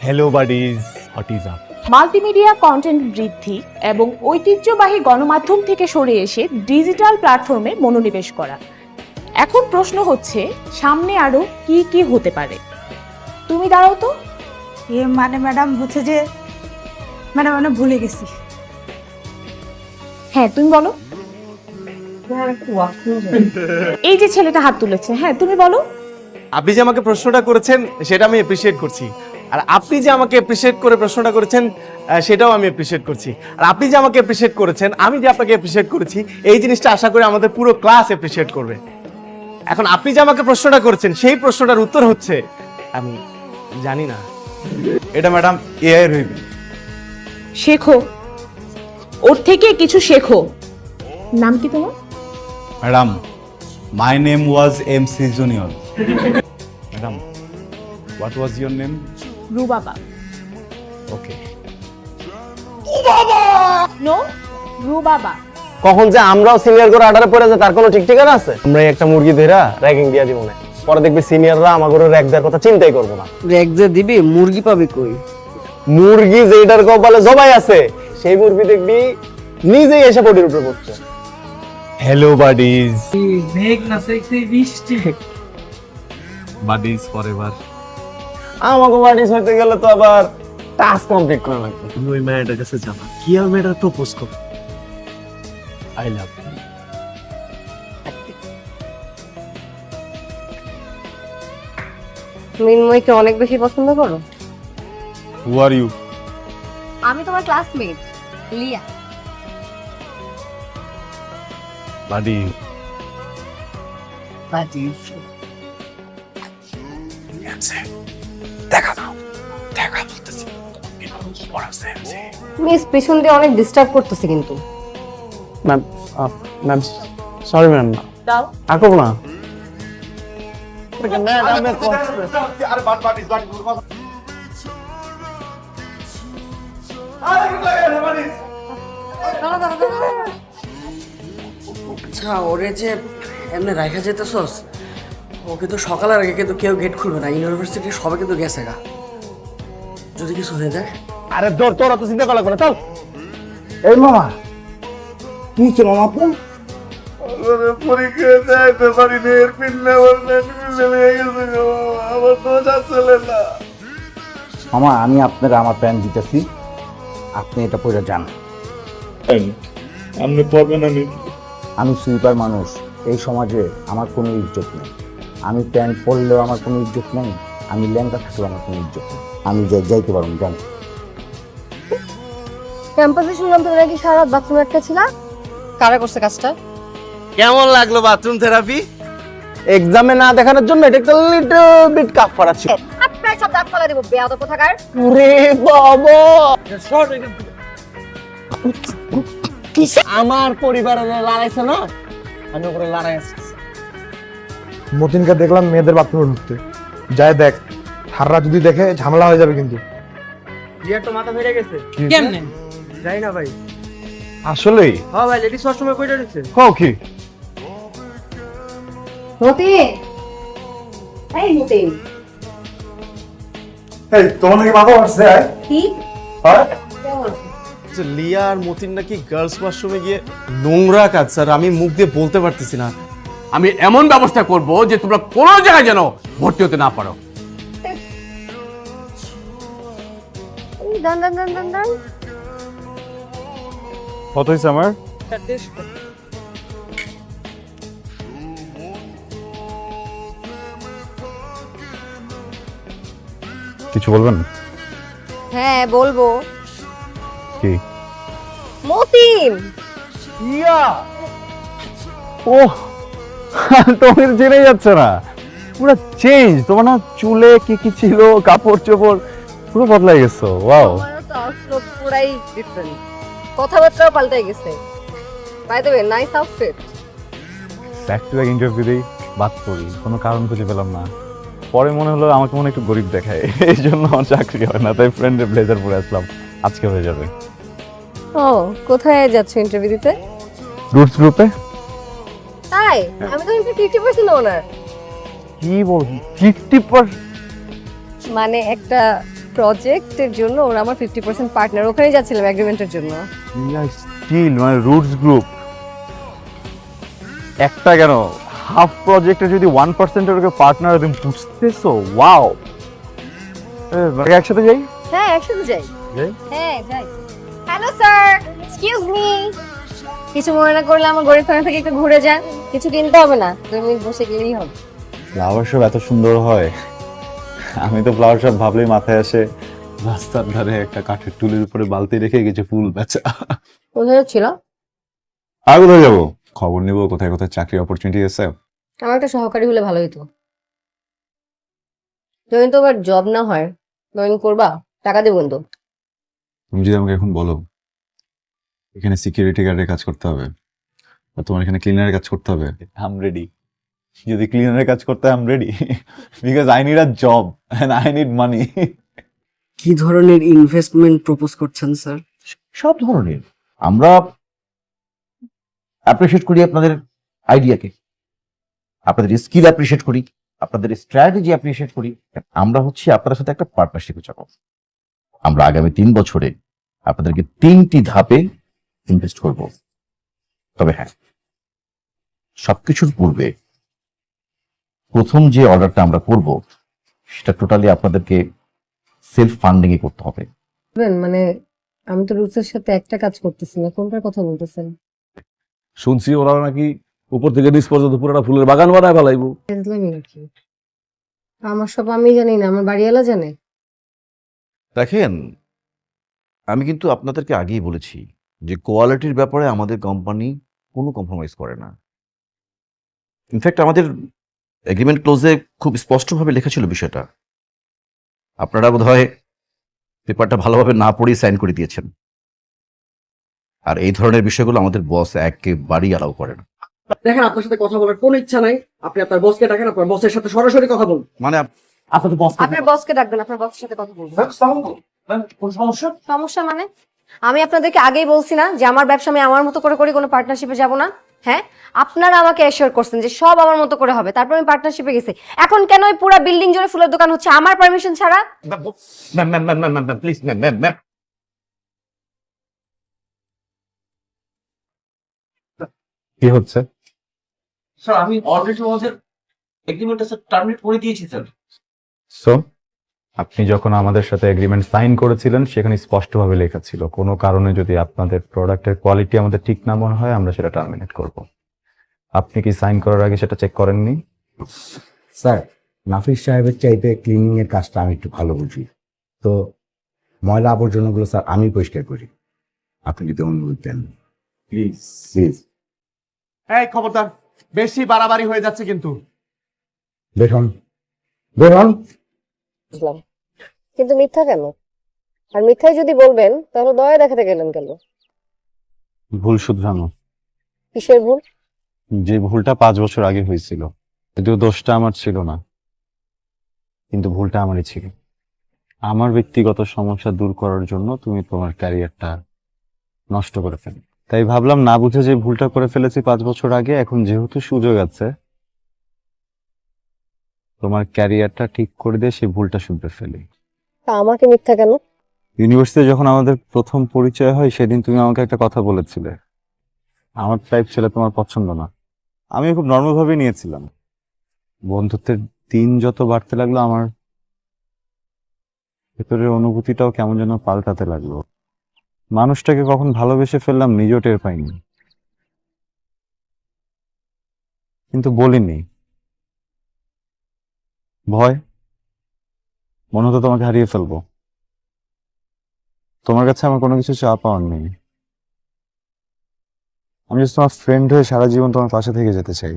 Hello buddies, what is up? Multimedia content বৃদ্ধি এবং ঐতিহ্যবাহী গণমাধ্যম থেকে সরে এসে ডিজিটাল প্ল্যাটফর্মে মনোনিবেশ করা। এখন প্রশ্ন হচ্ছে, সামনে আরো কি কি হতে পারে? তুমি দাঁড়াও তো। মানে ম্যাডাম হচ্ছে যে ম্যাডাম আমি ভুলে গেছি। হ্যাঁ তুমি বলো। এই যে ছেলেটা হাত তুলেছে, হ্যাঁ তুমি বলো। আপনি যে আমাকে প্রশ্নটা করেছেন সেটা আমি এপ্রিশিয়েট করছি, আর আপনি যে আমাকে এপ্রিশিয়েট করে প্রশ্নটা করেছেন সেটাও আমি এপ্রিশিয়েট করছি, আর আপনি যে আমাকে এপ্রিশিয়েট করেছেন আমি যে আপনাকে এপ্রিশিয়েট করেছি, এই জিনিসটা আশা করি আমাদের পুরো ক্লাস এপ্রিশিয়েট করবে। এখন আপনি যে আমাকে প্রশ্নটা করেছেন সেই প্রশ্নটার উত্তর হচ্ছে আমি জানি না। এটা ম্যাডাম এআই এর রিভিউ। শেখো, ওর থেকে কিছু শেখো। নাম কি তোমার? Madam my name was MC junior. Madam what was your name? Rubaba. Okay. No, Rubaba. কখন যে আমরাও সিনিয়র করে আডারে পড়ে যায় তার কোনো ঠিক ঠিকানা আছে? আমরা একটা মুরগি ধরা র্যাগিং দিয়া দিব না, পরে দেখবি সিনিয়ররা আমার করে র্যাগ দেওয়ার কথা চিন্তাই করবো না। রেক যে দিবি মুরগি পাবি কই? মুরগি যেটার কপালে জবাই আছে সেই মুরগি দেখবি নিজেই এসে পটির উপরে পড়ছে। হ্যালো বাডিজ, মেঘ না সাইতে বৃষ্টি। Buddies forever. আমাকে পার্টিস হইতে গেলে তো আবার টাস্ক কমপ্লিট করা লাগবে। তুমি ওই মেয়েটার কাছে যাবা, কি আর মেয়েটা প্রপোজ করো। I love you. মিনময়কে অনেক বেশি পছন্দ করো? হু আর ইউ? আমি তোমার ক্লাসমেট লিয়া। বাডি মিস পিছন দিয়ে অনেক ডিস্টার্ব করতেছে কিন্তু। ম্যাম ম্যাম সরি ম্যাম, দাও। আঁকব না। আচ্ছা ওরে যে এমনি রাখা যেতেছস, ও কিন্তু সকালের আগে কিন্তু কেউ গেট খুলবে না, ইউনিভার্সিটি সবাই কিন্তু গেছে গা। যদি কিছু হয়ে যায় আরে তোর তোরা তো চিন্তা করা করে চল। এই মামা কি হচ্ছে মামা? আপু পরীক্ষা যাইতে পারি না, এর পিনলে হয়ে গেছে গো, আমার দোষ আসলে না। মামা আমি আপনারা আমার প্যান দিতেছি, আপনি এটা পড়ে যান। আপনি পড়বেন, আমি সুইপার মানুষ, এই সমাজে আমার কোনো ইজ্জত নেই। আমি প্যান্ট পরলেও আমার কোনো ইজ্জত নেই, আমি ল্যাংটা থাকলেও আমার কোনো ইজ্জত নেই। আমি যাইতে পারবো জান। ক্যাম্পাসে শুনলাম তুমি নাকি সারা রাত বাথরুমে একটা ছিলা। কারা করছে কাজটা? কেমন লাগলো বাথরুম থেরাপি? এক্সামে না দেখানোর জন্য এটা একটা লিটল বিট কাফ করা ছিল। আপনার সব দাঁত ফালা দেব বেয়াদব কোথাকার। ওরে বাবা, আমার পরিবারের লড়াইছে না, আমি ওপরে লড়াই আছি। মতিনকে দেখলাম মেয়েদের বাথরুমে ঢুকতে, যাই দেখ, হাররা যদি দেখে ঝামেলা হয়ে যাবে কিন্তু। বিয়ার তো মাথা ফেরে গেছে। কি- কেমনে যাই না ভাই। আসলেই হ্যাঁ ভাই, লেডিস সবসময় কইটা দিচ্ছে। হ্যাঁ কি মতিন, এই মতিন, এই তোমার নাকি বাবা আসছে? কি হ্যাঁ লিয়া আর মতিন নাকি গার্লস ওয়াশরুমে গিয়ে নোংরা কাজ, স্যার আমি মুখ দিয়ে বলতে পারতেছি না। আমি এমন ব্যবস্থা করব যে তোমরা কোনো জায়গায় যেন ভর্তি হতে না পারো। দান দান দান দান দান। কত হয়েছে আমার? কিছু বলবেন? হ্যাঁ বলবো। কি? মতিন, ইয়া ও তোমার জেনে যাচ্ছে না, পুরো চেঞ্জ। তোমার না চুলে কি কি ছিল, কাপড় চোপড় পুরো বদলাই গেছো। ওয়াও, আমারও তো আউটলুক পুরাই ডিফারেন্ট, কথাবার্তাও পাল্টে গেছে। By the way, nice outfit. Back to back interview দিই, বাদ করি, কোনো কারণ খুঁজে পেলাম না। পরে মনে হলো আমাকে মনে হয় একটু গরিব দেখায়, এই জন্য আমার চাকরি হয় না, তাই ফ্রেন্ডের ব্লেজার পরে আসলাম। আজকে হয়ে যাবে। ও, কোথায় যাচ্ছ ইন্টারভিউ দিতে? রুটস গ্রুপে। তাই? আমি তো 50% ওনার। কি বল? 50%? মানে একটা প্রজেক্টের জন্য ওরা আমার 50% পার্টনার, ওখানেই যাচ্ছিলাম এগ্রিমেন্টের জন্য। স্টিল মানে রুটস গ্রুপ একটা কেন হাফ প্রজেক্টে যদি 1% এর পার্টনার তুমি বুঝতেছো, ওয়াও। একসাথে যাই। হ্যাঁ একসাথে যাই। যাই? হ্যাঁ যাই। Hello sir, excuse me. কিছু মনে না করলে আমার গরিবখানা থেকে একটু ঘুরে যান, কিছু কিনতে হবে না, 2 মিনিট বসে গেলেই হবে। ফ্লাওয়ার শপ এত সুন্দর হয়, আমি তো ফ্লাওয়ার শপ ভাবলেই মাথায় আসে রাস্তার ধারে একটা কাঠের টুলের উপরে বালতি রেখে গেছে ফুল বেচা। কোথায় ছিল? আর কোথায় যাবো, খবর নিবো কোথায় কোথায় চাকরি অপরচুনিটি আছে। আমার একটা সহকারী হলে ভালো হতো। যদি তো আবার জব না হয়, জয়েন করবা, টাকা দেবো কিন্তু। তুমি যদি আমাকে এখন বলো এখানে সিকিউরিটি গার্ডের কাজ করতে হবে আর তোমার এখানে ক্লিনারের কাজ করতে হবে, আই এম রেডি। যদি ক্লিনারের কাজ করতে হয় I am ready, because I need a job and I need money. কি ধরনের ইনভেস্টমেন্ট প্রপোজ করছেন স্যার? সব ধরনের। আমরা অ্যাপ্রিশিয়েট করি আপনাদের আইডিয়াকে, আপনাদের স্কিল অ্যাপ্রিশিয়েট করি, আপনাদের স্ট্র্যাটেজি অ্যাপ্রিশিয়েট করি। আমরা হচ্ছে আপনাদের সাথে একটা পার্টনারশিপে যাব। আমরা আগামী 3 বছরে আপনাদেরকে 3টি ধাপে ইনভেস্ট করব। তবে হ্যাঁ, সবকিছুর পূর্বে প্রথম যে অর্ডারটা আমরা করব সেটা টোটালি আপনাদেরকে সেলফ ফান্ডিং এ করতে হবে। মানে আমি তো রুটসের সাথে একটা কাজ করতেছি না, কোনটার কথা বলতেছেন? শুনছি ওরা নাকি উপর থেকে নিচ পর্যন্ত পুরোটা ফুলের বাগান বানায় ফেলাইবো। আমার সব আমি জানি না, আমার বাড়িওয়ালা জানে। দেখেন, আমি কিন্তু আপনাদেরকে আগেই বলেছি যে কোয়ালিটির ব্যাপারে আমাদের কোম্পানি কোনো কম্প্রোমাইজ করে না। ইনফ্যাক্ট আমাদের এগ্রিমেন্ট ক্লোজে খুব স্পষ্টভাবে লেখা ছিল বিষয়টা। আপনারা বোধহয় পেপারটা ভালোভাবে না পড়েই সাইন করে দিয়েছেন। আর এই ধরনের বিষয়গুলো আমাদের বস একেবারেই অ্যালাউ করে না। দেখেন, আপনার সাথে কথা বলার কোনো ইচ্ছা নাই। আপনি আপনার বসকে ডাকেন, আপনার বসের সাথে সরাসরি কথা বলুন। মানে আপনাদের বস আপনার বসকে ডাকবেন, আপনার বসের সাথে কথা বলবো। কোন সমস্যা? সমস্যা মানে? আমি আপনাদেরকে আগেই বলছি না যে আমার ব্যবসা আমি আমার মতো করে করি, কোনো পার্টনারশিপে যাব না। হ্যাঁ, আপনারা আমাকে অ্যাসিওর করছেন যে সব আমার মতো করে হবে, তারপর আমি পার্টনারশিপে গেছি। এখন কেন ওই পুরো বিল্ডিং জুড়ে ফুলের দোকান হচ্ছে আমার পারমিশন ছাড়া? Please ma'am. কি হচ্ছে? স্যার আমি অলরেডি আমাদের এগ্রিমেন্টটা স্যার টার্মিনেট করে দিয়েছি স্যার। সো আপনি যখন আমাদের সাথে এগ্রিমেন্ট সাইন করেছিলেন সেখানে স্পষ্টভাবে লেখা ছিল কোনো কারণে যদি আপনাদের প্রোডাক্টের কোয়ালিটি আমাদের ঠিক না মনে হয় আমরা সেটা টার্মিনেট করব। আপনি কি সাইন করার আগে সেটা চেক করেননি? স্যার, নাফিস সাহেবের চাইতে ক্লিনিং এর কাজটা আমি একটু ভালো বুঝি, তো ময়লা আবর্জনাগুলো স্যার আমি পরিষ্কার করি। আপনি যদি অনুমতি দেন প্লিজ। এই খবরদার, বেশি বাড়াবাড়ি হয়ে যাচ্ছে কিন্তু। বেরোন। বুঝলাম, কিন্তু মিথ্যা কেন? আর মিথ্যাই যদি বলবেন তাহলে দয়া দেখাতে গেলেন কেন? ভুল শুধরানো, কিসের ভুল? যে ভুলটা 5 বছর আগে হয়েছিল, যদিও দোষটা আমার ছিল না, কিন্তু ভুলটা আমারই ছিল। আমার ব্যক্তিগত সমস্যা দূর করার জন্য তুমি তোমার ক্যারিয়ারটা নষ্ট করে ফেলে, তাই ভাবলাম না বুঝে যে ভুলটা করে ফেলেছি 5 বছর আগে, এখন যেহেতু সুযোগ আছে তোমার ক্যারিয়ারটা ঠিক করে দিয়ে সেই ভুলটা শুধরে ফেলি। তা আমাকে মিথ্যা কেন? ইউনিভার্সিটিতে যখন আমাদের প্রথম পরিচয় হয় সেদিন তুমি আমাকে একটা কথা বলেছিলে, আমার টাইপ ছেলে তোমার পছন্দ না। আমি খুব নর্মাল ভাবে নিয়েছিলাম। বন্ধুত্বের দিন যত বাড়তে লাগলো আমার ভেতরের অনুভূতিটাও কেমন যেন পাল্টাতে লাগলো। মানুষটাকে কখন ভালোবেসে ফেললাম নিজেও টের পাইনি, কিন্তু বলিনি। ভয়, মনে হতো তোমাকে হারিয়ে ফেলবো। তোমার কাছে আমার কোনো কিছু চাওয়া পাওয়ার নেই। আমি তোমার ফ্রেন্ড হয়ে সারা জীবন তোমার পাশে থেকে যেতে চাই।